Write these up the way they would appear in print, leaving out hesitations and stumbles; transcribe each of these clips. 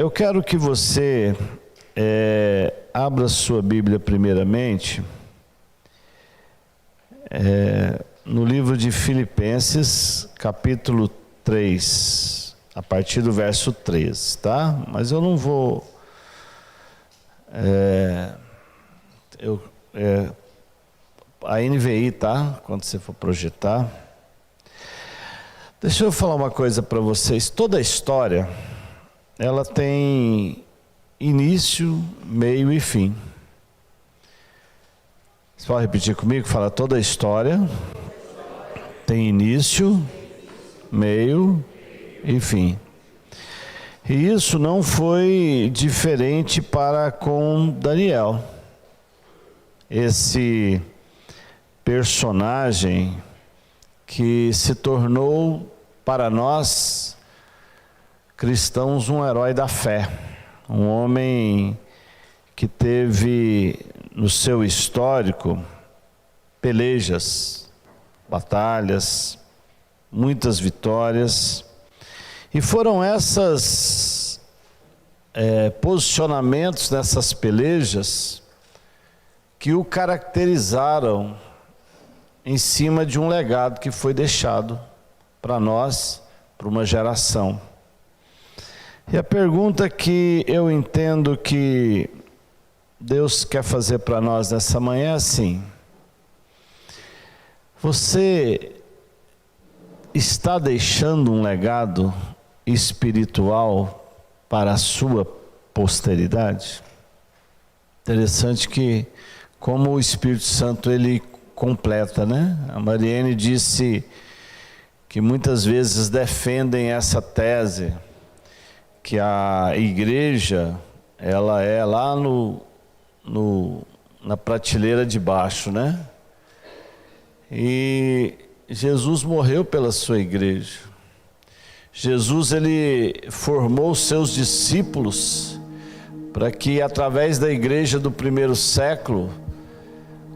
Eu quero que você abra sua Bíblia primeiramente no livro de Filipenses, capítulo 3, a partir do verso 13, tá? Mas eu não vou... a NVI, tá? Quando você for projetar. Deixa eu falar uma coisa para vocês. Toda a história, ela tem início, meio e fim. Você pode repetir comigo? Fala, toda a história tem início, meio e fim. E isso não foi diferente para com Daniel. Esse personagem que se tornou para nós cristãos um herói da fé, um homem que teve no seu histórico pelejas, batalhas, muitas vitórias, e foram esses posicionamentos nessas pelejas que o caracterizaram em cima de um legado que foi deixado para nós, para uma geração. E a pergunta que eu entendo que Deus quer fazer para nós nessa manhã é assim: você está deixando um legado espiritual para a sua posteridade? Interessante que como o Espírito Santo ele completa, né? A Mariene disse que muitas vezes defendem essa tese que a igreja ela é lá na prateleira de baixo, né? E Jesus morreu pela sua igreja. Jesus ele formou os seus discípulos para que através da igreja do primeiro século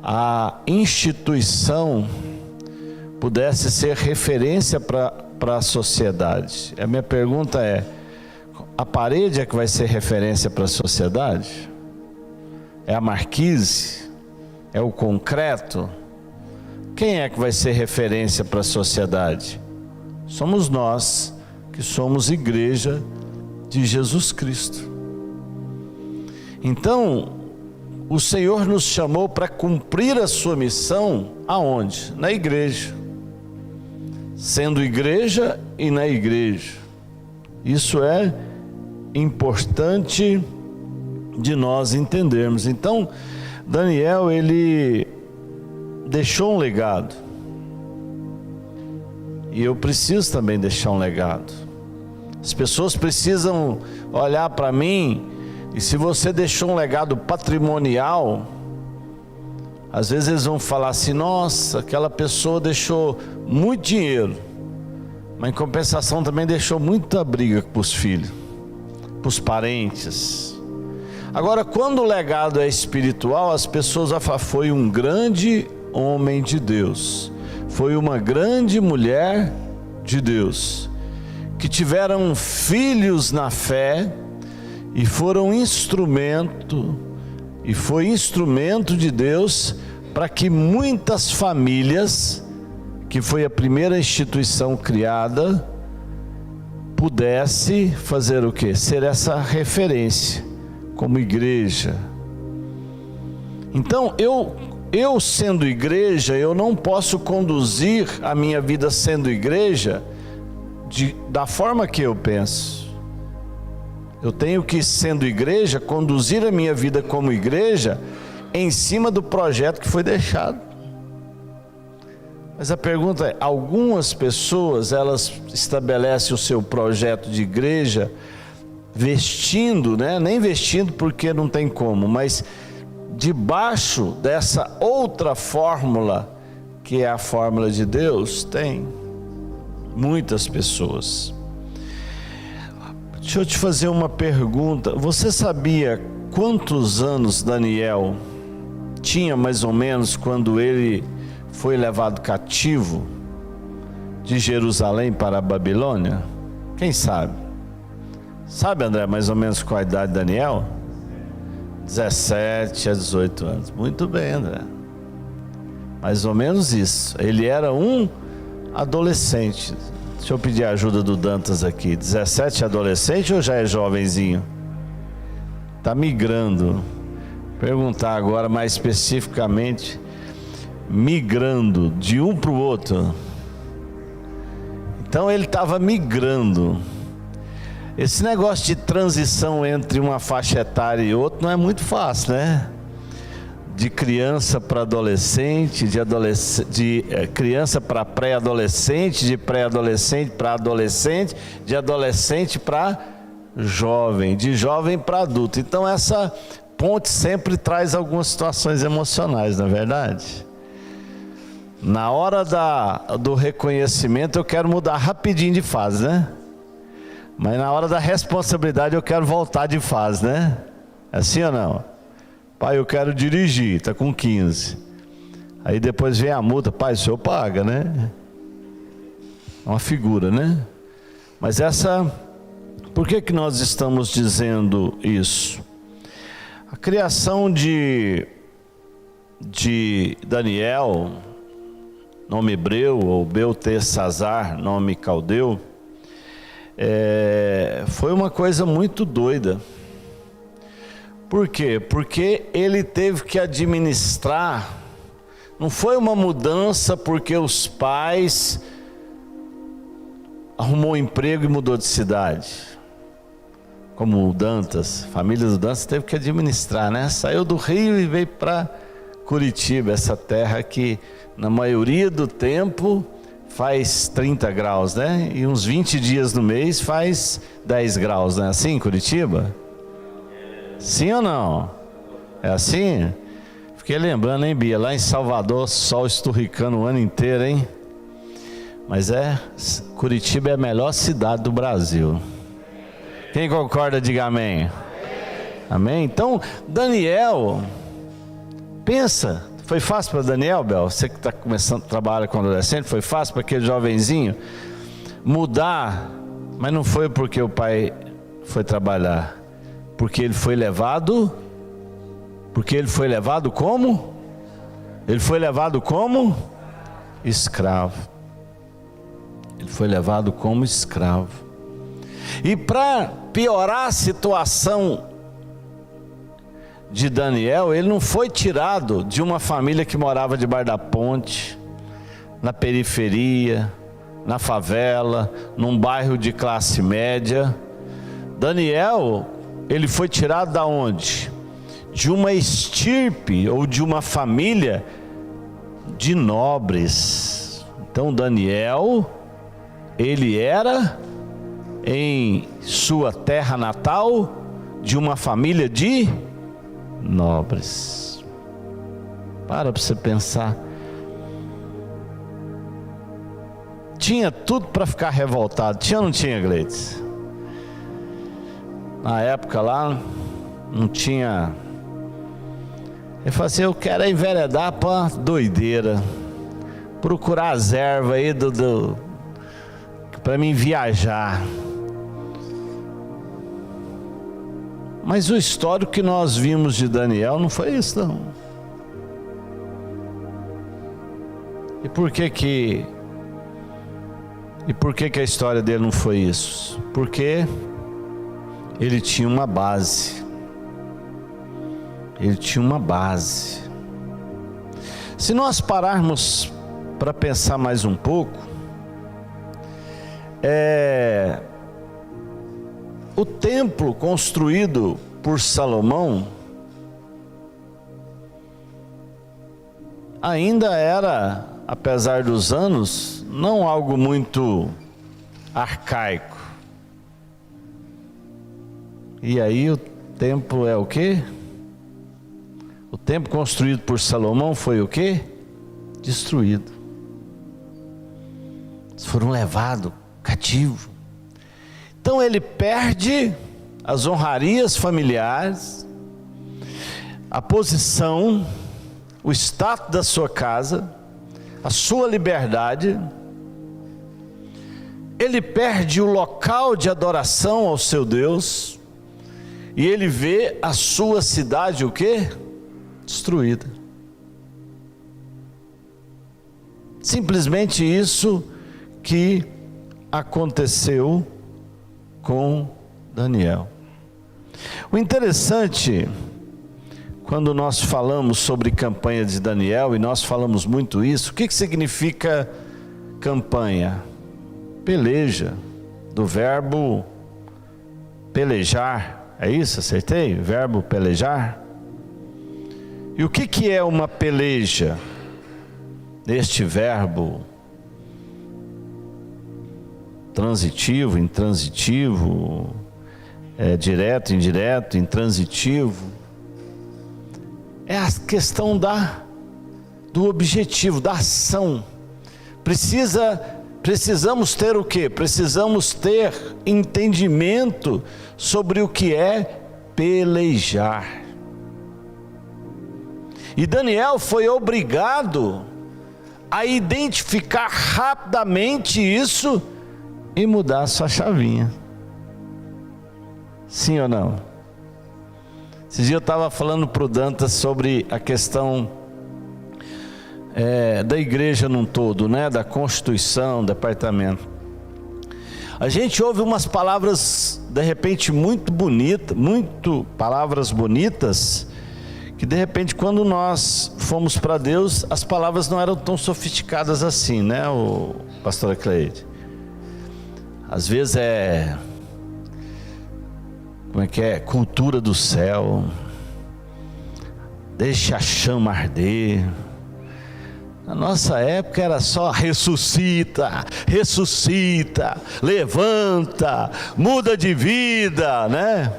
a instituição pudesse ser referência para a sociedade. A minha pergunta é: a parede é que vai ser referência para a sociedade? É a marquise? É o concreto? Quem é que vai ser referência para a sociedade? Somos nós, que somos igreja de Jesus Cristo. Então, o Senhor nos chamou para cumprir a sua missão aonde? Na igreja. Sendo igreja e na igreja. Isso é importante de nós entendermos. Então, Daniel, ele deixou um legado. E eu preciso também deixar um legado. As pessoas precisam olhar para mim. E se você deixou um legado patrimonial, às vezes eles vão falar assim: nossa, aquela pessoa deixou muito dinheiro, mas em compensação também deixou muita briga para os filhos, para os parentes. Agora, quando o legado é espiritual, as pessoas vão falar: foi um grande homem de Deus, foi uma grande mulher de Deus, que tiveram filhos na fé, e foram instrumento, e foi instrumento de Deus para que muitas famílias, que foi a primeira instituição criada, pudesse fazer o quê? Ser essa referência como igreja. Então eu sendo igreja, eu não posso conduzir a minha vida sendo igreja da forma que eu penso. Eu tenho que, sendo igreja, conduzir a minha vida como igreja em cima do projeto que foi deixado. Mas a pergunta é: algumas pessoas, elas estabelecem o seu projeto de igreja vestindo, né? Nem vestindo porque não tem como, mas debaixo dessa outra fórmula, que é a fórmula de Deus. Tem muitas pessoas. Deixa eu te fazer uma pergunta. Você sabia quantos anos Daniel tinha mais ou menos quando ele foi levado cativo de Jerusalém para a Babilônia? Quem sabe? Sabe, André, mais ou menos qual a idade de Daniel? 17 a 18 anos. Muito bem, André. Mais ou menos isso. Ele era um adolescente. Deixa eu pedir a ajuda do Dantas aqui. 17 é adolescente ou já é jovenzinho? Está migrando. Perguntar agora mais especificamente. Migrando de um para o outro. Então ele estava migrando. Esse negócio de transição entre uma faixa etária e outra não é muito fácil, né? De criança para adolescente, de criança para pré-adolescente, de pré-adolescente para adolescente, de adolescente para jovem, de jovem para adulto. Então essa ponte sempre traz algumas situações emocionais, não é verdade? Na hora do reconhecimento eu quero mudar rapidinho de fase, né? Mas na hora da responsabilidade eu quero voltar de fase, né? É assim ou não? Pai, eu quero dirigir, tá com 15. Aí depois vem a multa, pai, o senhor paga, né? É uma figura, né? Mas por que nós estamos dizendo isso? A criação de Daniel, nome hebreu, ou Beltesazar, nome caldeu, foi uma coisa muito doida. Por quê? Porque ele teve que administrar. Não foi uma mudança porque os pais arrumou um emprego e mudou de cidade. Como o Dantas, a família do Dantas teve que administrar, né? Saiu do Rio e veio para Curitiba, essa terra que na maioria do tempo faz 30 graus, né? E uns 20 dias no mês faz 10 graus, né? Assim, Curitiba? Sim ou não? É assim? Fiquei lembrando, hein, Bia? Lá em Salvador, sol esturricando o ano inteiro, hein? Mas Curitiba é a melhor cidade do Brasil. Quem concorda, diga amém. Amém? Então, Daniel, pensa, foi fácil para Daniel, Bel? Você que está começando a trabalhar com adolescente, foi fácil para aquele jovenzinho mudar, mas não foi porque o pai foi trabalhar, porque ele foi levado como? Ele foi levado como? Escravo. Ele foi levado como escravo. E para piorar a situação de Daniel, ele não foi tirado de uma família que morava debaixo da ponte, na periferia, na favela, num bairro de classe média. Daniel, ele foi tirado da onde? De uma estirpe ou de uma família de nobres. Então Daniel, ele era em sua terra natal de uma família de nobres. Para você pensar. Tinha tudo para ficar revoltado. Tinha ou não tinha, Gleides? Na época lá, não tinha. Ele falou assim: eu quero enveredar para doideira. Procurar as ervas aí para mim viajar. Mas o histórico que nós vimos de Daniel não foi isso, não. E por que a história dele não foi isso? Porque ele tinha uma base. Ele tinha uma base. Se nós pararmos para pensar mais um pouco, o templo construído por Salomão ainda era, apesar dos anos, não algo muito arcaico. E aí o templo é o quê? O templo construído por Salomão foi o quê? Destruído. Eles foram levados cativo. Então ele perde as honrarias familiares, a posição, o status da sua casa, a sua liberdade. ele perde o local de adoração ao seu Deus, e ele vê a sua cidade o quê? Destruída. Simplesmente isso que aconteceu com Daniel. O interessante, quando nós falamos sobre campanha de Daniel, e nós falamos muito isso, o que significa campanha? Peleja, do verbo pelejar, é isso? Acertei? Verbo pelejar? E o que é uma peleja? Este verbo transitivo, intransitivo, direto, indireto, intransitivo, é a questão do objetivo, da ação. Precisamos ter o quê? Precisamos ter entendimento sobre o que é pelejar. E Daniel foi obrigado a identificar rapidamente isso e mudar sua chavinha. Sim ou não? Esses dias eu estava falando para o Dantas sobre a questão da igreja num todo, né? Da Constituição, departamento. A gente ouve umas palavras de repente muito bonitas, palavras bonitas, que de repente quando nós fomos para Deus, as palavras não eram tão sofisticadas assim, né, o pastor Cleide? Às vezes cultura do céu, deixa a chama arder. Na nossa época era só ressuscita, levanta, muda de vida, né?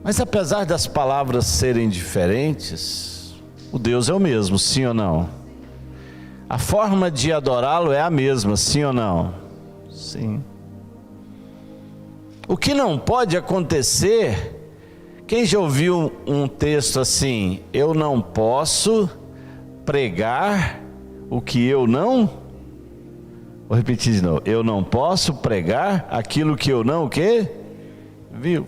Mas apesar das palavras serem diferentes, o Deus é o mesmo, sim ou não? A forma de adorá-lo é a mesma, sim ou não? Sim. O que não pode acontecer, quem já ouviu um texto assim: eu não posso pregar o que eu não... Vou repetir de novo: eu não posso pregar aquilo que eu não o quê? Viu?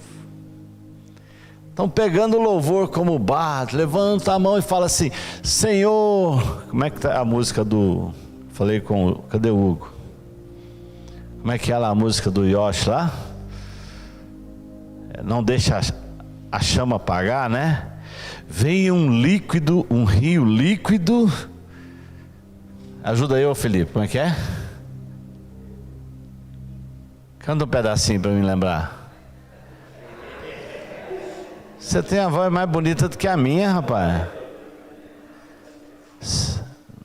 Estão pegando o louvor como base, levanta a mão e fala assim: Senhor, como é que está a música do... Falei com... Cadê o Hugo? Como é que é lá a música do Yoshi lá? Não deixa a chama apagar, né? Vem um líquido, um rio líquido. Ajuda eu, Felipe, como é que é? Canta um pedacinho para me lembrar. Você tem a voz mais bonita do que a minha, rapaz.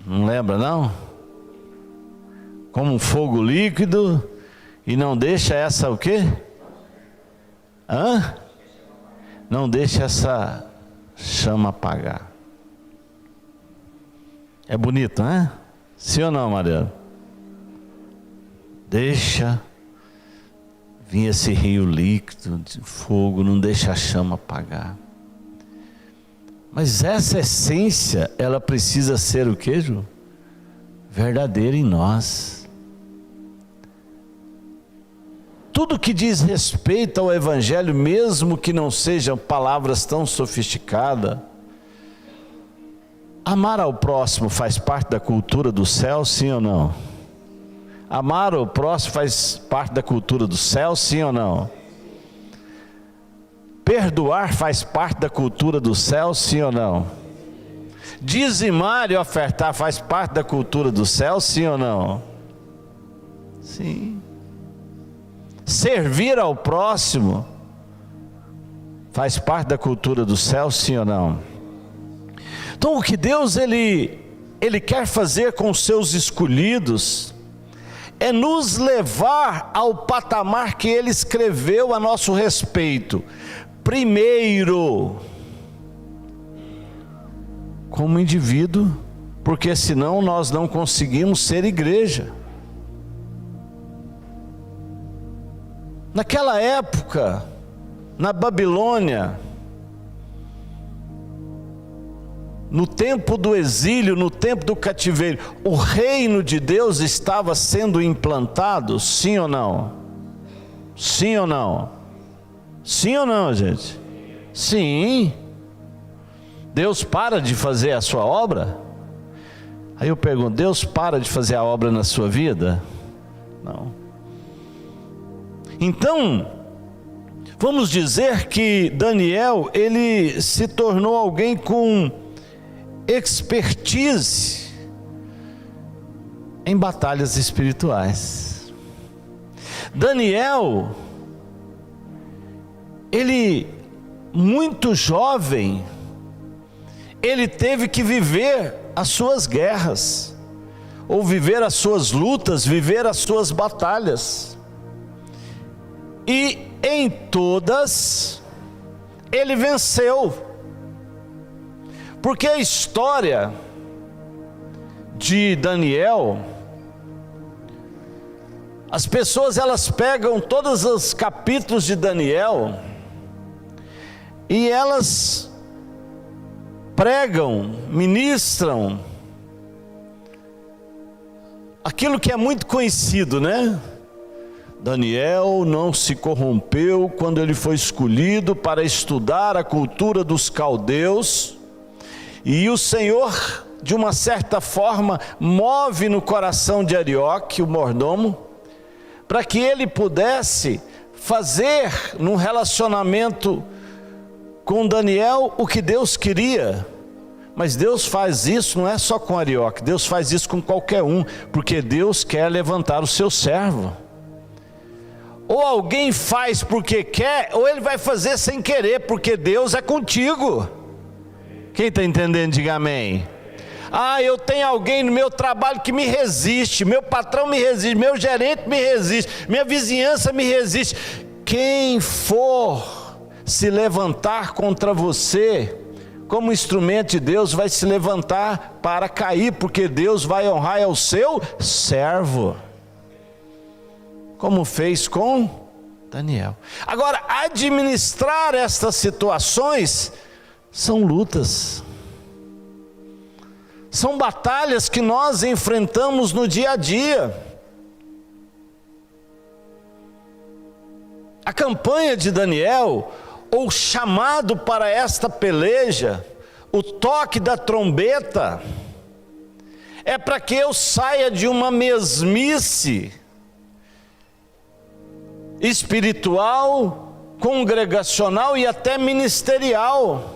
Não lembra, não? Como um fogo líquido, e não deixa essa o quê? Não deixa essa chama apagar. É bonito, né? Sim ou não, Mariana? Deixa vir esse rio líquido de fogo, não deixa a chama apagar. Mas essa essência, ela precisa ser o quê, Ju? Verdadeira em nós. Tudo que diz respeito ao Evangelho, mesmo que não sejam palavras tão sofisticadas, amar ao próximo faz parte da cultura do céu, sim ou não? Amar ao próximo faz parte da cultura do céu, sim ou não? Perdoar faz parte da cultura do céu, sim ou não? Dizimar e ofertar faz parte da cultura do céu, sim ou não? Sim. Servir ao próximo faz parte da cultura do céu, sim ou não? Então o que Deus ele quer fazer com os seus escolhidos é nos levar ao patamar que Ele escreveu a nosso respeito. Primeiro, como indivíduo, porque senão nós não conseguimos ser igreja. Naquela época, na Babilônia, no tempo do exílio, no tempo do cativeiro, o reino de Deus estava sendo implantado, sim ou não? Sim ou não? Sim ou não, gente? Sim. Deus para de fazer a sua obra? Aí eu pergunto, Deus para de fazer a obra na sua vida? Não. Então, vamos dizer que Daniel, ele se tornou alguém com expertise em batalhas espirituais. Daniel, ele, muito jovem, ele teve que viver as suas guerras, ou viver as suas lutas, viver as suas batalhas, e em todas ele venceu, porque a história de Daniel, as pessoas elas pegam todos os capítulos de Daniel e elas pregam, ministram aquilo que é muito conhecido, né? Daniel não se corrompeu quando ele foi escolhido para estudar a cultura dos caldeus, e o Senhor, de uma certa forma, move no coração de Arioque, o mordomo, para que ele pudesse fazer num relacionamento com Daniel o que Deus queria. Mas Deus faz isso não é só com Arioque, Deus faz isso com qualquer um, porque Deus quer levantar o seu servo. Ou alguém faz porque quer, ou ele vai fazer sem querer, porque Deus é contigo. Quem está entendendo, diga amém. Ah, eu tenho alguém no meu trabalho que me resiste, meu patrão me resiste, meu gerente me resiste, minha vizinhança me resiste. Quem for se levantar contra você, como instrumento de Deus, vai se levantar para cair, porque Deus vai honrar ao seu servo, como fez com Daniel. Agora, administrar estas situações são lutas, são batalhas que nós enfrentamos no dia a dia. A campanha de Daniel, ou chamado para esta peleja, o toque da trombeta, é para que eu saia de uma mesmice espiritual, congregacional e até ministerial.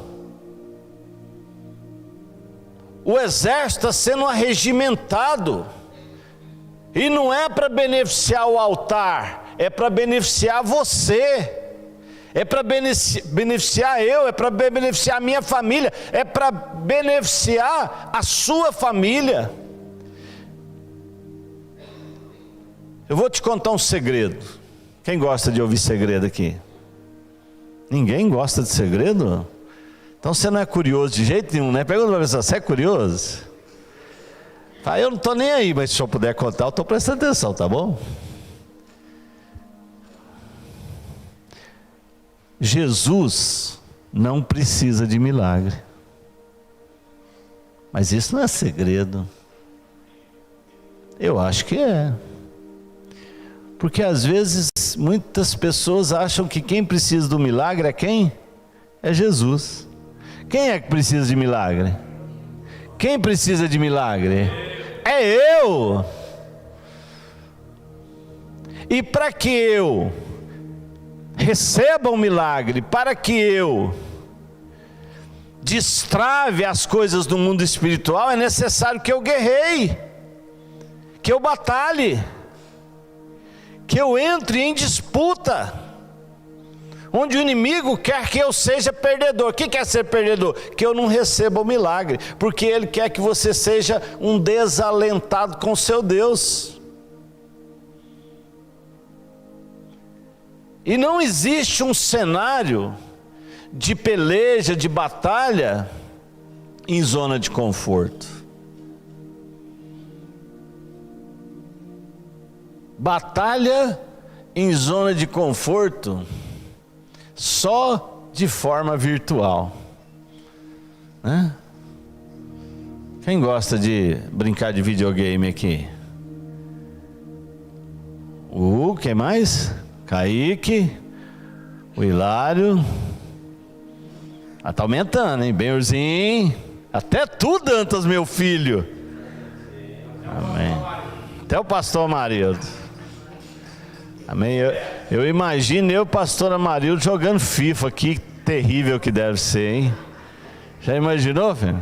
O exército está sendo arregimentado, e não é para beneficiar o altar, é para beneficiar você, é para beneficiar eu, é para beneficiar a minha família, é para beneficiar a sua família. Eu vou te contar um segredo. Quem gosta de ouvir segredo aqui? Ninguém gosta de segredo? Então você não é curioso de jeito nenhum, né? Pergunta para a pessoa, você é curioso? Ah, eu não estou nem aí, mas se eu puder contar, eu estou prestando atenção, tá bom? Jesus não precisa de milagre. Mas isso não é segredo. Eu acho que é. Porque às vezes muitas pessoas acham que quem precisa do milagre é quem? É Jesus. Quem é que precisa de milagre? Quem precisa de milagre? É eu. E para que eu receba um milagre, para que eu destrave as coisas do mundo espiritual, é necessário que eu guerreie, que eu batalhe, que eu entre em disputa, onde o inimigo quer que eu seja perdedor. O que quer ser perdedor? Que eu não receba o milagre, porque ele quer que você seja um desalentado com seu Deus. E não existe um cenário de peleja, de batalha, em zona de conforto. Batalha em zona de conforto só de forma virtual, né? Quem gosta de brincar de videogame aqui? Quem mais? Kaique, o Hilário. Tá aumentando, hein? Benhorzinho. Até tu, Dantas, meu filho. Amém. Até o pastor Amarildo. Amém. Eu imagino eu, pastor Amarildo, jogando FIFA. Que terrível que deve ser, hein? Já imaginou, filho?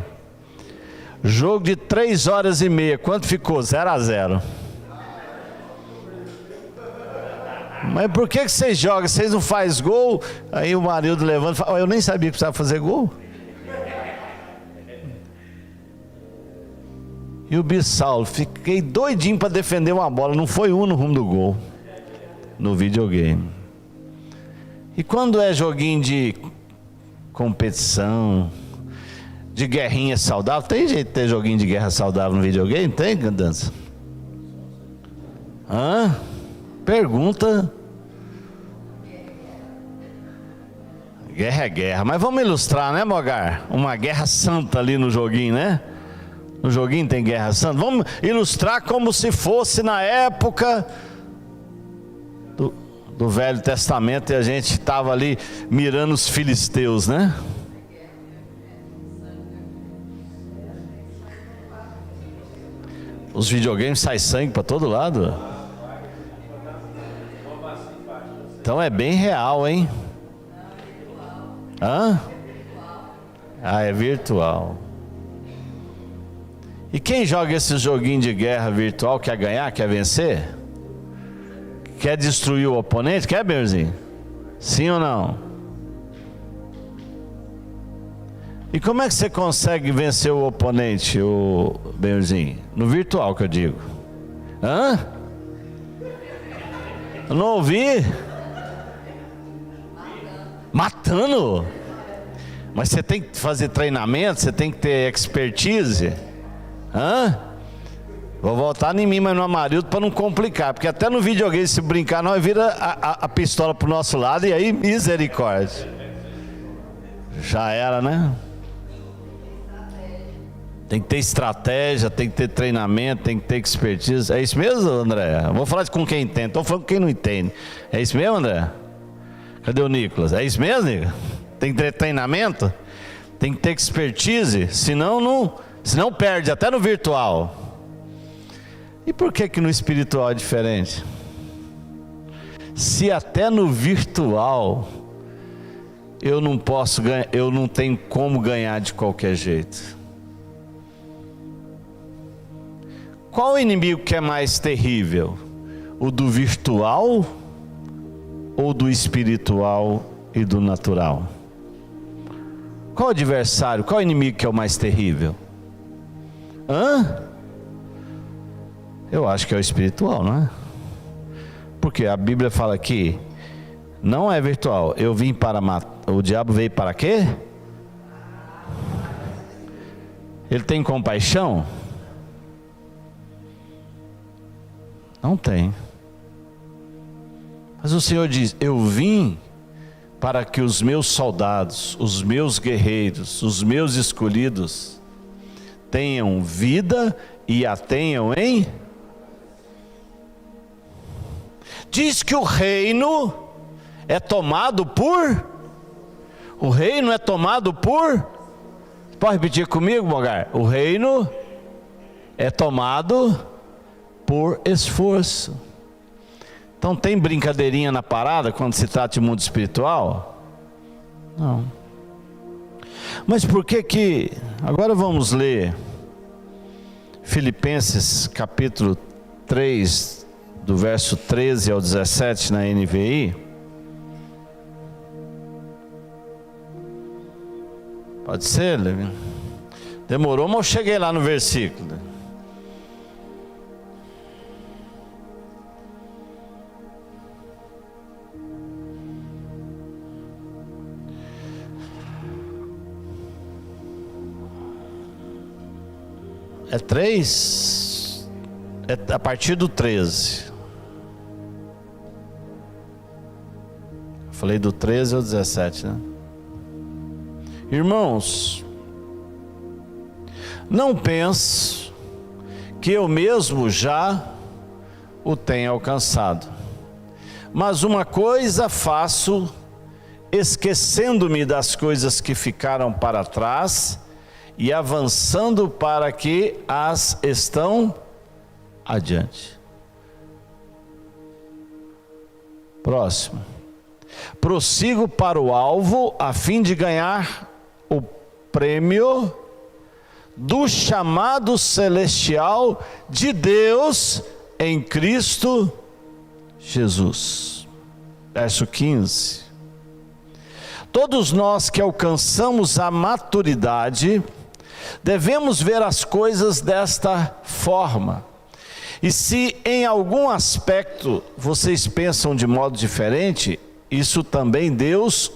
Jogo de 3 horas e meia. Quanto ficou? 0-0. Mas por que vocês jogam? Vocês não fazem gol? Aí o Marildo levanta e fala: eu nem sabia que precisava fazer gol. E o Bissaulo, fiquei doidinho para defender uma bola. Não foi no rumo do gol. No videogame. E quando é joguinho de competição, de guerrinha saudável, tem jeito de ter joguinho de guerra saudável no videogame? Tem, Dança? Pergunta. Guerra é guerra, mas vamos ilustrar, né, Mogar? Uma guerra santa ali no joguinho, né? No joguinho tem guerra santa. Vamos ilustrar como se fosse na época do Velho Testamento e a gente estava ali mirando os filisteus, né? Os videogames saem sangue para todo lado. Então é bem real, hein? É virtual. E quem joga esse joguinho de guerra virtual quer ganhar, quer vencer? Quer destruir o oponente? Quer, Berzinho? Sim ou não? E como é que você consegue vencer o oponente, o Berzinho? No virtual que eu digo. Eu não ouvi? Matando? Mas você tem que fazer treinamento, você tem que ter expertise. Vou voltar em mim, mas no Amarildo para não complicar, porque até no videogame, se brincar, nós vira a pistola pro nosso lado e aí misericórdia. Já era, né? Tem que ter estratégia, tem que ter treinamento, tem que ter expertise. É isso mesmo, André? Eu vou falar com quem entende, estou falando com quem não entende. É isso mesmo, André? Cadê o Nicolas? É isso mesmo, Nicolas? Tem que ter treinamento, tem que ter expertise, senão perde, até no virtual. E por que no espiritual é diferente? Se até no virtual eu não posso ganhar, eu não tenho como ganhar de qualquer jeito. Qual o inimigo que é mais terrível? O do virtual ou do espiritual e do natural? Qual o adversário, qual o inimigo que é o mais terrível? Eu acho que é o espiritual, não é? Porque a Bíblia fala que não é virtual. Eu vim para matar. O diabo veio para quê? Ele tem compaixão? Não tem. Mas o Senhor diz: eu vim para que os meus soldados, os meus guerreiros, os meus escolhidos tenham vida e a tenham em... Diz que o reino é tomado por... O reino é tomado por... Pode repetir comigo, Mogar? O reino é tomado por esforço. Então tem brincadeirinha na parada quando se trata de mundo espiritual? Não. Mas por que agora vamos ler Filipenses capítulo 3, do verso 13 ao 17 na NVI. Pode ser, Levi? Demorou, mas eu cheguei lá no versículo. É 3, é a partir do 13. Eu falei do 13 ao 17, né? Irmãos, Não penso que eu mesmo já o tenha alcançado. Mas uma coisa faço, esquecendo-me das coisas que ficaram para trás e avançando para que as estão adiante. Próximo. Prossigo para o alvo a fim de ganhar o prêmio do chamado celestial de Deus em Cristo Jesus. Verso 15. Todos nós que alcançamos a maturidade, devemos ver as coisas desta forma. E se em algum aspecto vocês pensam de modo diferente, isso também Deus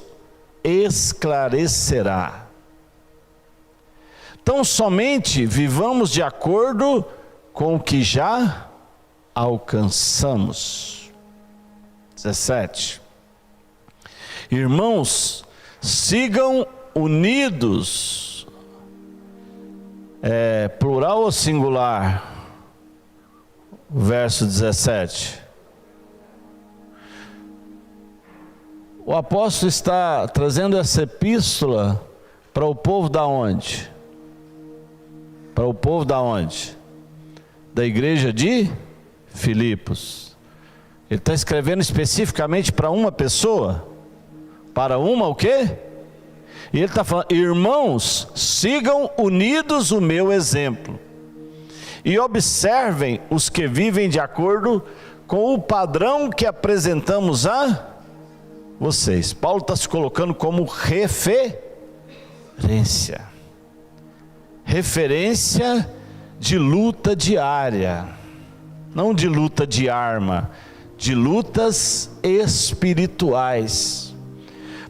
esclarecerá. Então somente vivamos de acordo com o que já alcançamos. 17. Irmãos, sigam unidos. Plural ou singular? Verso 17. O apóstolo está trazendo essa epístola para o povo da onde? Para o povo da onde? Da igreja de Filipos. Ele está escrevendo especificamente para uma pessoa? Para uma o quê? E ele está falando: irmãos, sigam unidos o meu exemplo e observem os que vivem de acordo com o padrão que apresentamos a vocês. Paulo está se colocando como referência de luta diária, não de luta de arma, de lutas espirituais,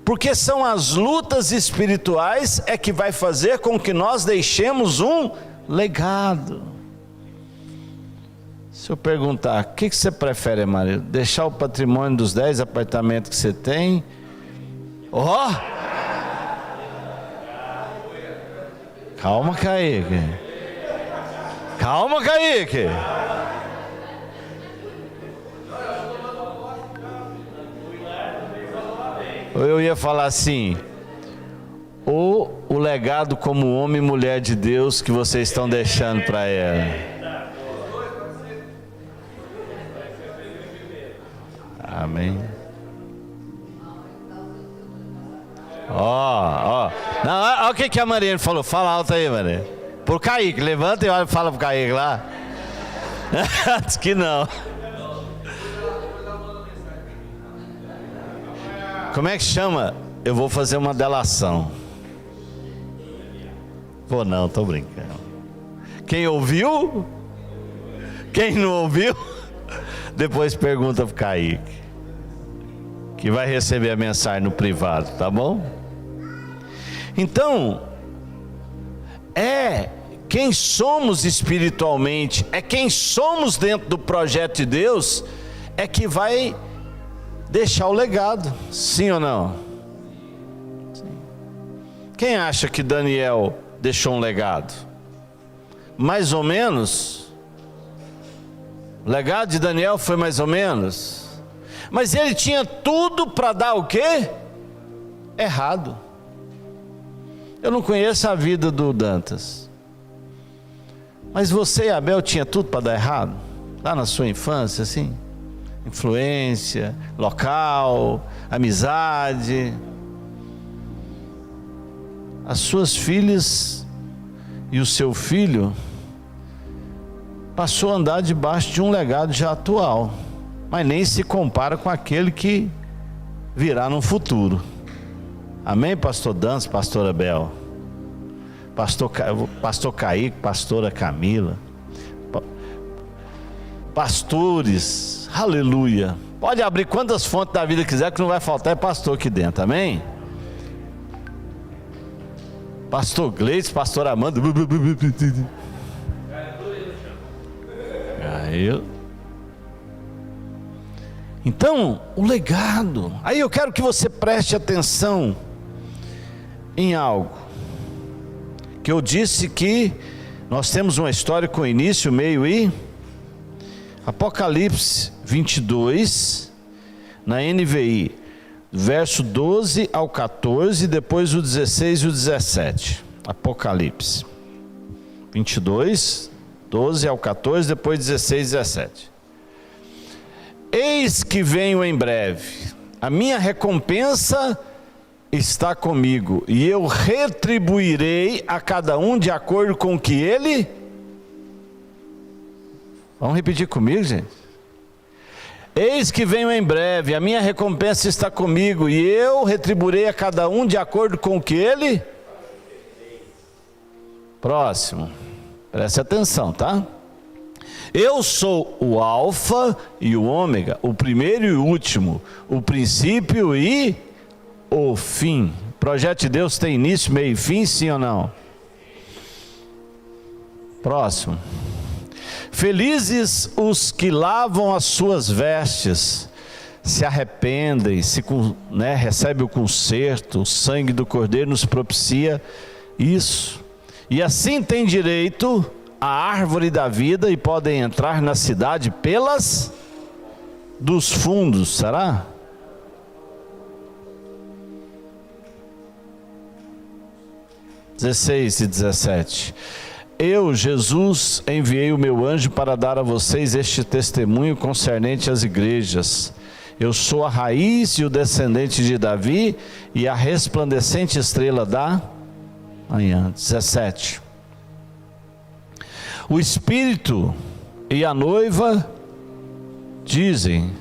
porque são as lutas espirituais que vai fazer com que nós deixemos um legado. Se eu perguntar, o que você prefere, marido? Deixar o patrimônio dos 10 apartamentos que você tem? Calma, Kaique. Calma, Kaique. Eu ia falar assim: ou o legado como homem e mulher de Deus que vocês estão deixando para ela. Amém. Não, olha o que a Mariana falou. Fala alto aí, Mariana. Por Kaique, levanta e olha, fala pro Kaique lá. Diz que não. Como é que chama? Eu vou fazer uma delação. Vou não, tô brincando. Quem ouviu? Quem não ouviu? Depois pergunta pro Kaique, que vai receber a mensagem no privado, tá bom? Então, quem somos espiritualmente, quem somos dentro do projeto de Deus, que vai deixar o legado, sim ou não? Sim. Quem acha que Daniel deixou um legado? Mais ou menos. O legado de Daniel foi mais ou menos. Mas ele tinha tudo para dar o quê? Errado. Eu não conheço a vida do Dantas, mas você e Abel tinha tudo para dar errado? Lá na sua infância, assim? Influência, local, amizade. As suas filhas e o seu filho passou a andar debaixo de um legado já atual, mas nem se compara com aquele que virá no futuro. Amém, pastor Dantas, pastor Abel, pastor Kaique, pastora Camila, pastores, aleluia. Pode abrir quantas fontes da vida quiser, que não vai faltar pastor aqui dentro, amém? Pastor Gleides, pastor Amanda. Então, o legado. Aí eu quero que você preste atenção em algo que eu disse que Nós temos uma história com início, meio e... Apocalipse 22, na NVI, verso 12 ao 14, depois o 16 e o 17. Apocalipse 22, 12 ao 14, depois 16 e 17. Eis que venho em breve, a minha recompensa está comigo, e eu retribuirei a cada um de acordo com o que ele... Vamos repetir comigo, gente? Eis que venho em breve, a minha recompensa está comigo, e eu retribuirei a cada um de acordo com o que ele... Próximo, preste atenção, tá? Eu sou o Alfa e o Ômega, o primeiro e o último, o princípio e o fim. O projeto de Deus tem início, meio e fim, sim ou não? Próximo. Felizes os que lavam as suas vestes, se arrependem, recebem o conserto, o sangue do Cordeiro nos propicia isso. E assim têm direito à árvore da vida e podem entrar na cidade pelas dos fundos, será? (16 e 17) Eu, Jesus, enviei o meu anjo para dar a vocês este testemunho concernente às igrejas. Eu sou a raiz e o descendente de Davi e a resplandecente estrela da manhã. 17. O Espírito e a noiva dizem: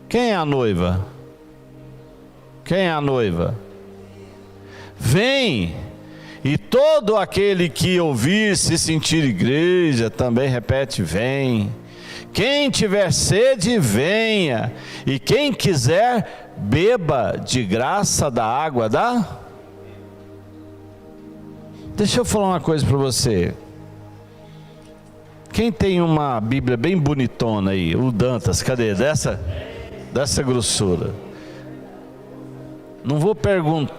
quem é a noiva? Quem é a noiva? Vem! E todo aquele que ouvir se sentir igreja, também repete: vem. Quem tiver sede, venha. E quem quiser, beba de graça da água da... Deixa eu falar uma coisa para você. Quem tem uma Bíblia bem bonitona aí? O Dantas, cadê? Dessa grossura. Não vou perguntar,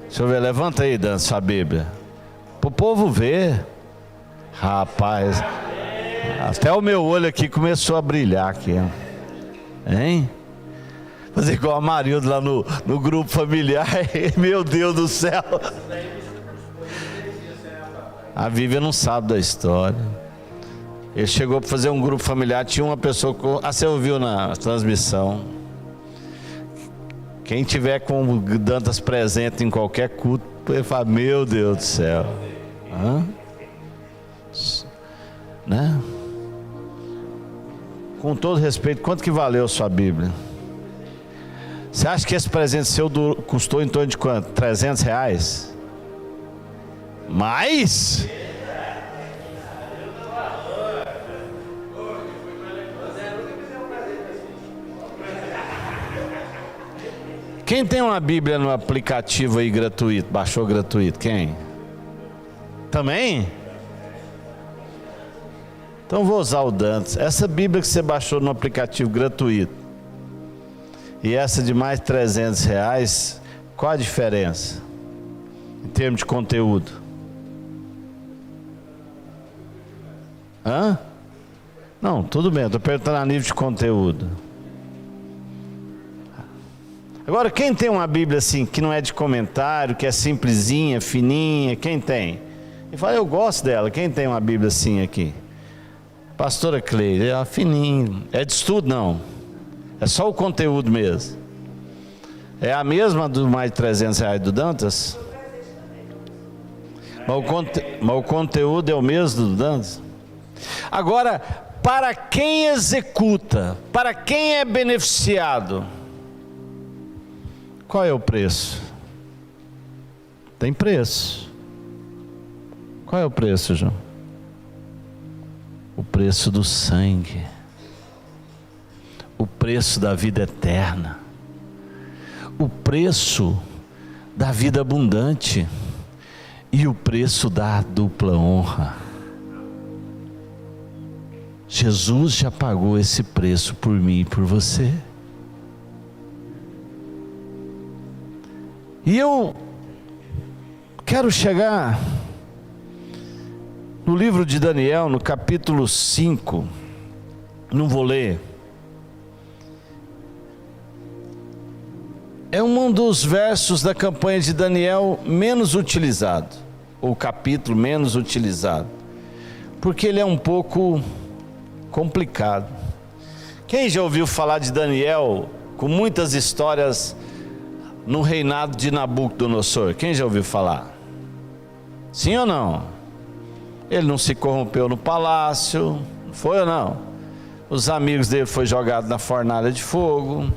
Deixa eu ver, levanta aí, Dantas, sua Bíblia. Para o povo ver. Rapaz, até o meu olho aqui começou a brilhar aqui. Hein? Fazer igual a Marilda lá no grupo familiar. Meu Deus do céu. A Vivian não sabe da história. Ele chegou para fazer um grupo familiar, tinha uma pessoa... você ouviu na transmissão. Quem tiver com o Dantas presente em qualquer culto, ele fala: meu Deus do céu. Né? Com todo respeito, quanto que valeu a sua Bíblia? Você acha que esse presente seu custou em torno de quanto? R$300? Mais? Quem tem uma Bíblia no aplicativo aí gratuito, baixou gratuito? Quem? Também? Então vou usar o Dantas. Essa Bíblia que você baixou no aplicativo gratuito e essa de mais R$300, qual a diferença em termos de conteúdo? Não, tudo bem, estou perguntando a nível de conteúdo. Agora, quem tem uma Bíblia assim, que não é de comentário, que é simplesinha, fininha, quem tem? Ele fala: eu gosto dela. Quem tem uma Bíblia assim aqui? Pastora Cleide, é fininho. É de estudo? Não. É só o conteúdo mesmo. É a mesma do mais de R$300 do Dantas? Mas o conteúdo é o mesmo do Dantas? Agora, para quem executa, para quem é beneficiado, qual é o preço? Tem preço. Qual é o preço, João? O preço do sangue. O preço da vida eterna. O preço da vida abundante. E o preço da dupla honra. Jesus já pagou esse preço por mim e por você. quero chegar no livro de Daniel, no capítulo 5, não vou ler. É um dos versos da campanha de Daniel menos utilizado, ou capítulo menos utilizado, porque ele é um pouco complicado. Quem já ouviu falar de Daniel com muitas histórias no reinado de Nabucodonosor? Quem já ouviu falar? Sim ou não? Ele não se corrompeu no palácio, foi ou não? Os amigos dele foram jogados na fornalha de fogo.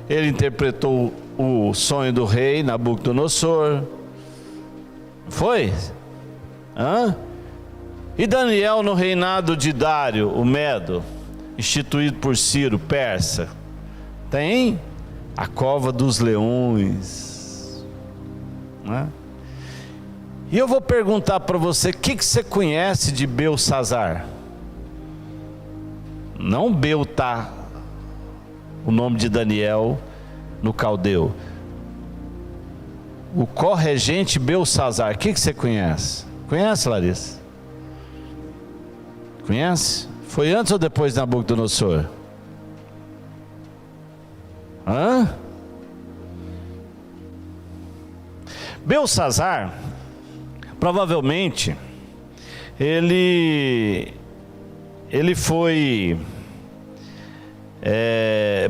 Ele interpretou o sonho do rei Nabucodonosor. Foi? Hã? E Daniel no reinado de Dário, o Medo, instituído por Ciro, persa, tem a cova dos leões, né? E eu vou perguntar para você, o que você conhece de Belsazar? Não Beltá, o nome de Daniel no caldeu. O corregente Belsazar, o que você conhece? Conhece, Larissa? Conhece? Foi antes ou depois de Nabucodonosor? Hã? Belsazar, provavelmente, ele foi...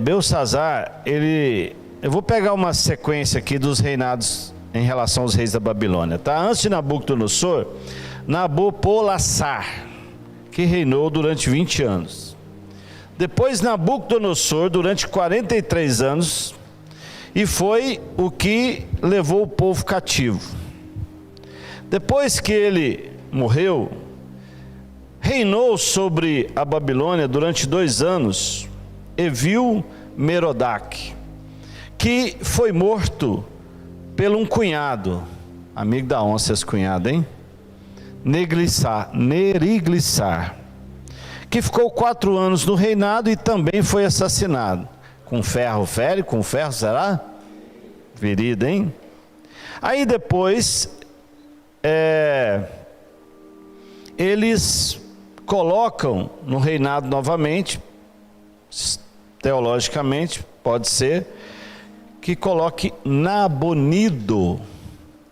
Belsazar, eu vou pegar uma sequência aqui dos reinados em relação aos reis da Babilônia, tá? Antes de Nabucodonosor, Nabopolassar, que reinou durante 20 anos. Depois Nabucodonosor, durante 43 anos, e foi o que levou o povo cativo. Depois que ele morreu, reinou sobre a Babilônia durante 2 anos, Evil-Merodach, que foi morto pelo um cunhado, amigo da onça esse cunhado, hein? Neriglissar, que ficou 4 anos no reinado e também foi assassinado. Com ferro fere, com ferro será? Ferido, hein? Aí depois, eles colocam no reinado novamente, teologicamente, pode ser, que coloque Nabonido,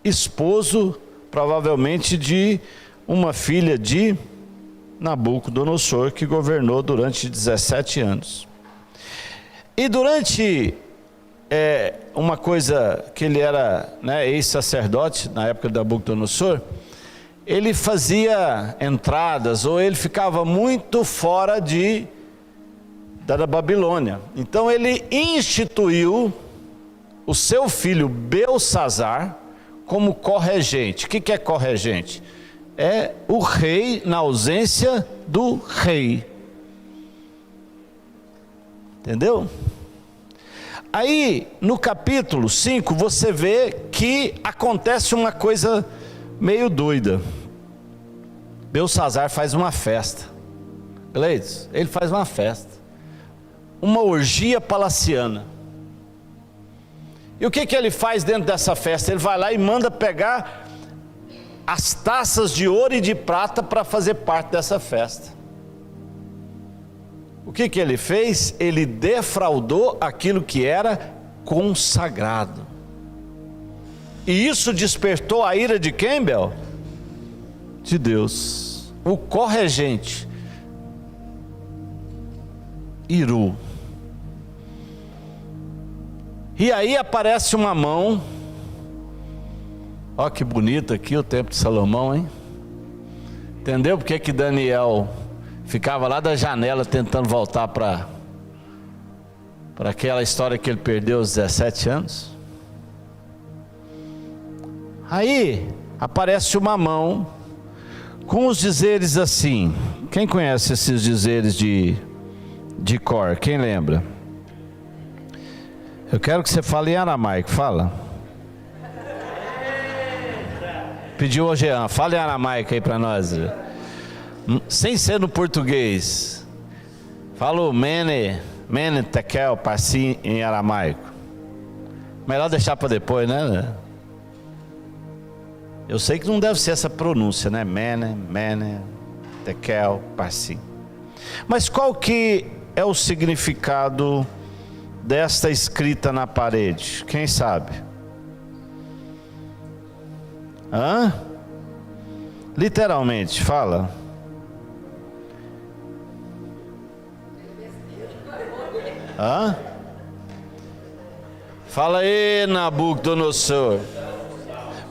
esposo, provavelmente, de uma filha de Nabucodonosor, que governou durante 17 anos. E durante uma coisa que ele era, né, ex-sacerdote na época de Nabucodonosor, ele fazia entradas, ou ele ficava muito fora da Babilônia. Então ele instituiu o seu filho Belsazar como corregente. O que é corregente? É o rei na ausência do rei. Entendeu? Aí no capítulo 5 você vê que acontece uma coisa meio doida. Belsazar faz uma festa. Gleides, ele faz uma festa, uma orgia palaciana. E o que ele faz dentro dessa festa? Ele vai lá e manda pegar as taças de ouro e de prata para fazer parte dessa festa. O que ele fez? Ele defraudou aquilo que era consagrado. E isso despertou a ira de quem, Bel? De Deus. O corregente irou. E aí aparece uma mão. Ó que bonito aqui o templo de Salomão, hein? Entendeu porque que Daniel ficava lá da janela tentando voltar para aquela história que ele perdeu aos 17 anos? Aí aparece uma mão com os dizeres assim. Quem conhece esses dizeres de cor? Quem lembra? Eu quero que você fale em aramaico. Fala. Pediu o Jean, fala em aramaico aí para nós. Sem ser no português. Fala o mene tekel, passi em aramaico. Melhor deixar para depois, né? Eu sei que não deve ser essa pronúncia, né? Mene, tekel, parsim. Mas qual que é o significado desta escrita na parede? Quem sabe? Literalmente, fala. Fala aí, Nabucodonosor.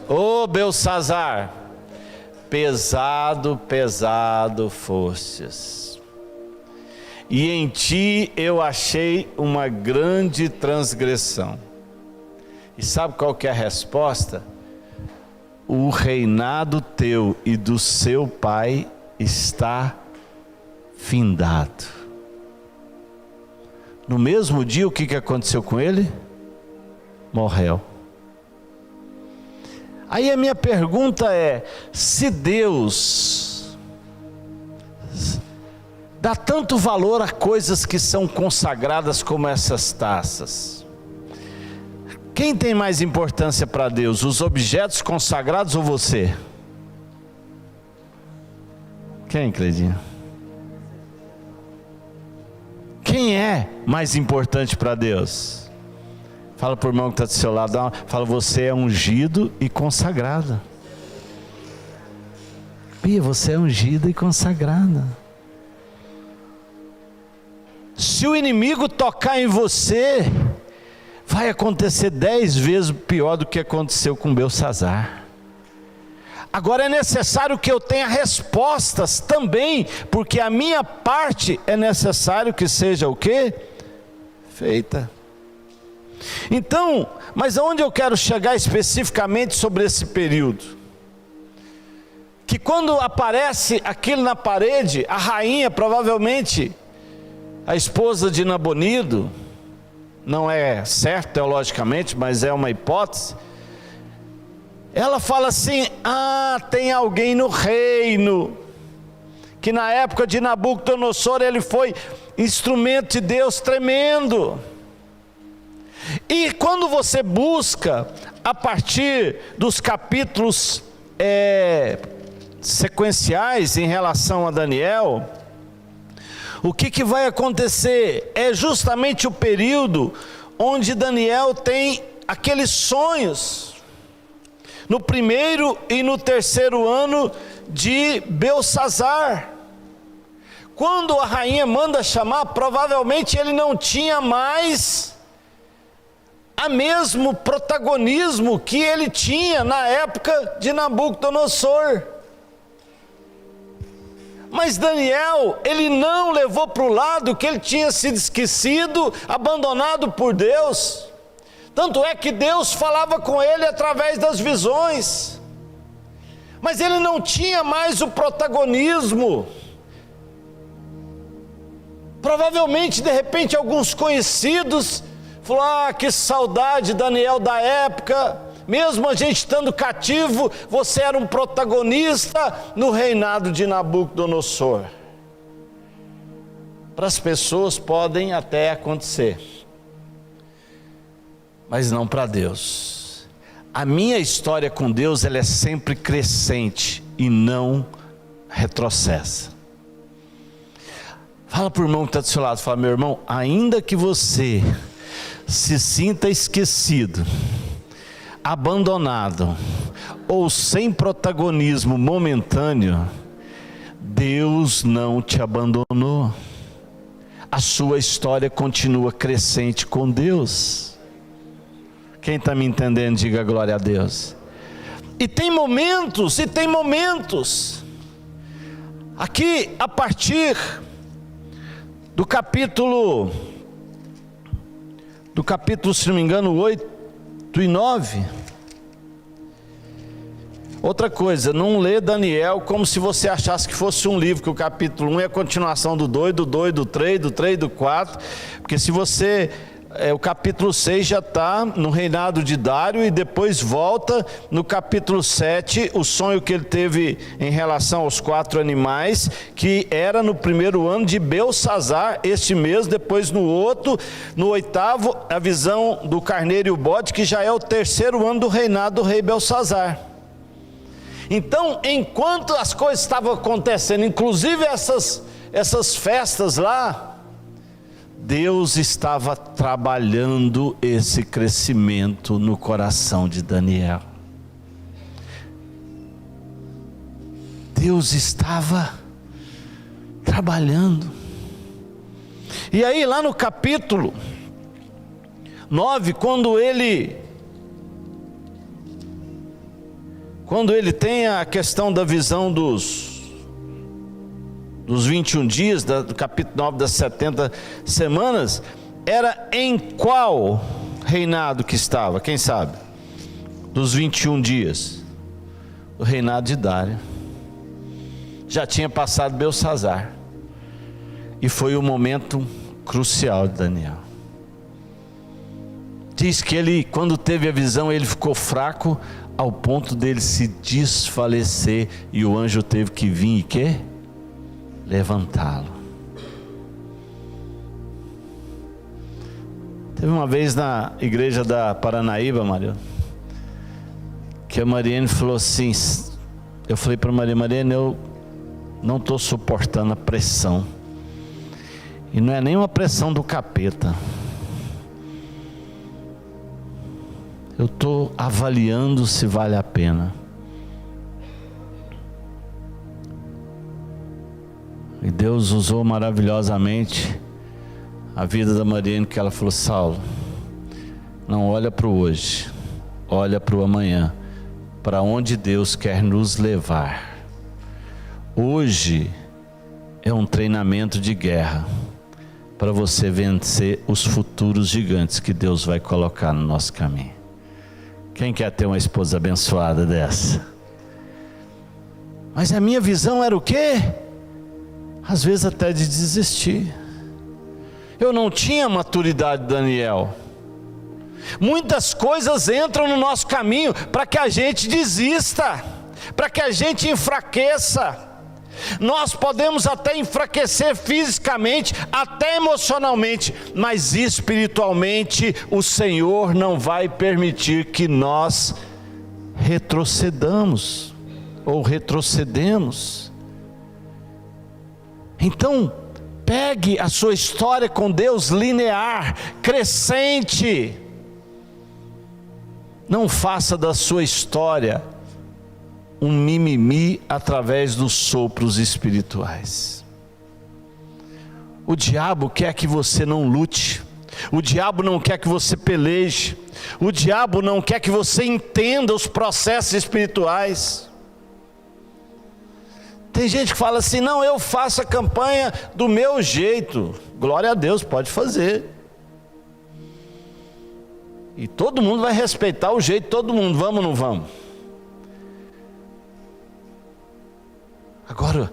Ô Belsazar, pesado fostes, e em ti eu achei uma grande transgressão. E sabe qual que é a resposta? O reinado teu e do seu pai está findado. No mesmo dia, o que aconteceu com ele? Morreu. Aí a minha pergunta é: se Deus dá tanto valor a coisas que são consagradas como essas taças, quem tem mais importância para Deus? Os objetos consagrados ou você? Quem, Cleidinha? Quem é mais importante para Deus? Fala para o irmão que está do seu lado, fala: você é ungido e consagrada. Bia, você é ungida e consagrada. Se o inimigo tocar em você, vai acontecer 10 vezes pior do que aconteceu com Belsazar. Agora é necessário que eu tenha respostas também, porque a minha parte é necessário que seja o quê? Feita. Então, mas aonde eu quero chegar especificamente sobre esse período? Que quando aparece aquilo na parede, a rainha, provavelmente a esposa de Nabonido, não é certo teologicamente, mas é uma hipótese, ela fala assim: tem alguém no reino, que na época de Nabucodonosor ele foi instrumento de Deus tremendo. E quando você busca, a partir dos capítulos sequenciais em relação a Daniel, o que vai acontecer? É justamente o período onde Daniel tem aqueles sonhos, no primeiro e no terceiro ano de Belsazar. Quando a rainha manda chamar, provavelmente ele não tinha mais o mesmo protagonismo que ele tinha na época de Nabucodonosor. Mas Daniel, ele não levou para o lado que ele tinha sido esquecido, abandonado por Deus. Tanto é que Deus falava com ele através das visões, mas ele não tinha mais o protagonismo. Provavelmente, de repente, alguns conhecidos falaram: que saudade, Daniel, da época, mesmo a gente estando cativo, você era um protagonista no reinado de Nabucodonosor. Para as pessoas podem até acontecer, mas não para Deus. A minha história com Deus, ela é sempre crescente e não retrocessa. Fala para o irmão que está do seu lado, fala: meu irmão, ainda que você se sinta esquecido, abandonado ou sem protagonismo momentâneo, Deus não te abandonou. A sua história continua crescente com Deus. Quem está me entendendo, diga glória a Deus. E tem momentos, aqui a partir do capítulo, se não me engano, 8 e 9. Outra coisa, não lê Daniel como se você achasse que fosse um livro, que o capítulo 1 é a continuação do 2, do 2, do 3, do 3, do 4, porque se você... o capítulo 6 já está no reinado de Dário, e depois volta no capítulo 7, o sonho que ele teve em relação aos 4 animais, que era no primeiro ano de Belsazar, este mês. Depois no outro, no 8º, a visão do carneiro e o bode, que já é o 3º ano do reinado do rei Belsazar. Então, enquanto as coisas estavam acontecendo, inclusive essas festas lá, Deus estava trabalhando esse crescimento no coração de Daniel. Deus estava trabalhando. E aí lá no capítulo 9, quando ele tem a questão da visão dos 21 dias, do capítulo 9 das 70 semanas, era em qual reinado que estava? Quem sabe? Dos 21 dias, o reinado de Dário. Já tinha passado Belsazar, e foi o momento crucial de Daniel. Diz que ele, quando teve a visão, ele ficou fraco, ao ponto dele se desfalecer, e o anjo teve que vir e quê? Levantá-lo. Teve uma vez na igreja da Paranaíba, Maria, que a Mariane falou assim, eu falei para Mariane, eu não estou suportando a pressão, e não é nem uma pressão do capeta, eu estou avaliando se vale a pena. E Deus usou maravilhosamente a vida da Mariane, que ela falou: Saulo, não olha para o hoje, olha para o amanhã, para onde Deus quer nos levar. Hoje é um treinamento de guerra para você vencer os futuros gigantes que Deus vai colocar no nosso caminho. Quem quer ter uma esposa abençoada dessa? Mas a minha visão era o quê? Às vezes até de desistir. Eu não tinha maturidade, Daniel. Muitas coisas entram no nosso caminho para que a gente desista, para que a gente enfraqueça. Nós podemos até enfraquecer fisicamente, até emocionalmente, mas espiritualmente o Senhor não vai permitir que nós retrocedamos ou retrocedemos. Então, pegue a sua história com Deus linear, crescente. Não faça da sua história um mimimi através dos sopros espirituais. O diabo quer que você não lute, o diabo não quer que você peleje, o diabo não quer que você entenda os processos espirituais. Tem gente que fala assim: não, eu faço a campanha do meu jeito. Glória a Deus, pode fazer. E todo mundo vai respeitar o jeito de todo mundo, vamos ou não vamos? Agora,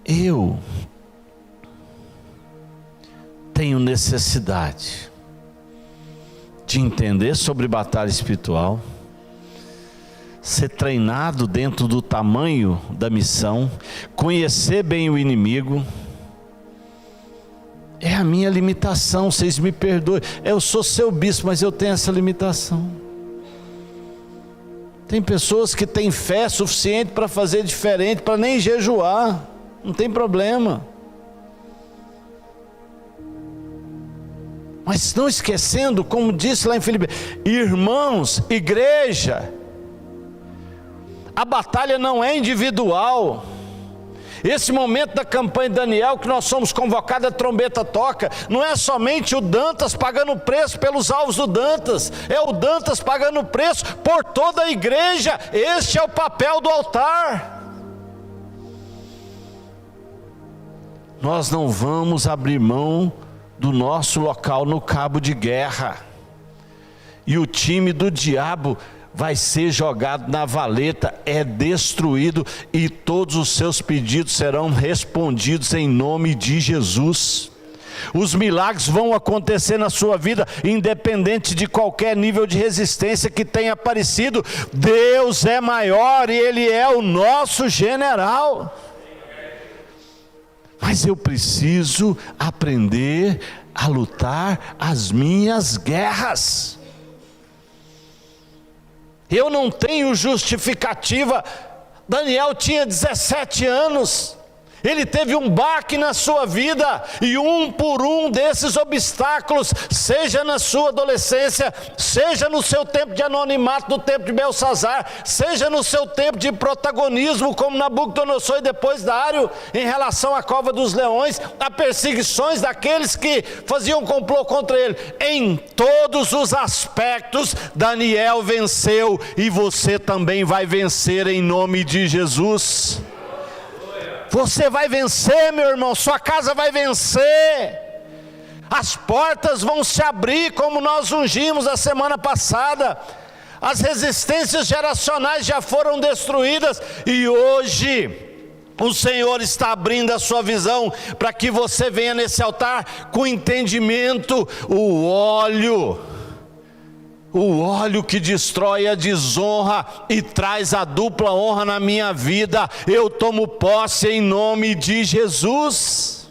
eu tenho necessidade de entender sobre batalha espiritual, ser treinado dentro do tamanho da missão, conhecer bem o inimigo. É a minha limitação, vocês me perdoem, eu sou seu bispo, mas eu tenho essa limitação. Tem pessoas que têm fé suficiente para fazer diferente, para nem jejuar, não tem problema. Mas não esquecendo, como disse lá em Filipenses, irmãos, igreja, a batalha não é individual. Esse momento da campanha de Daniel, que nós somos convocados, a trombeta toca, não é somente o Dantas pagando preço pelos alvos do Dantas, é o Dantas pagando preço por toda a igreja. Este é o papel do altar. Nós não vamos abrir mão do nosso local no cabo de guerra, e o time do diabo vai ser jogado na valeta, é destruído, e todos os seus pedidos serão respondidos em nome de Jesus. Os milagres vão acontecer na sua vida, independente de qualquer nível de resistência que tenha aparecido. Deus é maior e Ele é o nosso general. Mas eu preciso aprender a lutar as minhas guerras. Eu não tenho justificativa Daniel tinha 17 anos. Ele teve um baque na sua vida, e um por um desses obstáculos, seja na sua adolescência, seja no seu tempo de anonimato, no tempo de Belsazar, seja no seu tempo de protagonismo, como Nabucodonosor e depois Dário, em relação à cova dos leões, a perseguições daqueles que faziam complô contra ele. Em todos os aspectos, Daniel venceu, e você também vai vencer em nome de Jesus. Você vai vencer, meu irmão, sua casa vai vencer, as portas vão se abrir, como nós ungimos a semana passada, as resistências geracionais já foram destruídas, e hoje o Senhor está abrindo a sua visão, para que você venha nesse altar com entendimento. O óleo que destrói a desonra e traz a dupla honra na minha vida, eu tomo posse em nome de Jesus.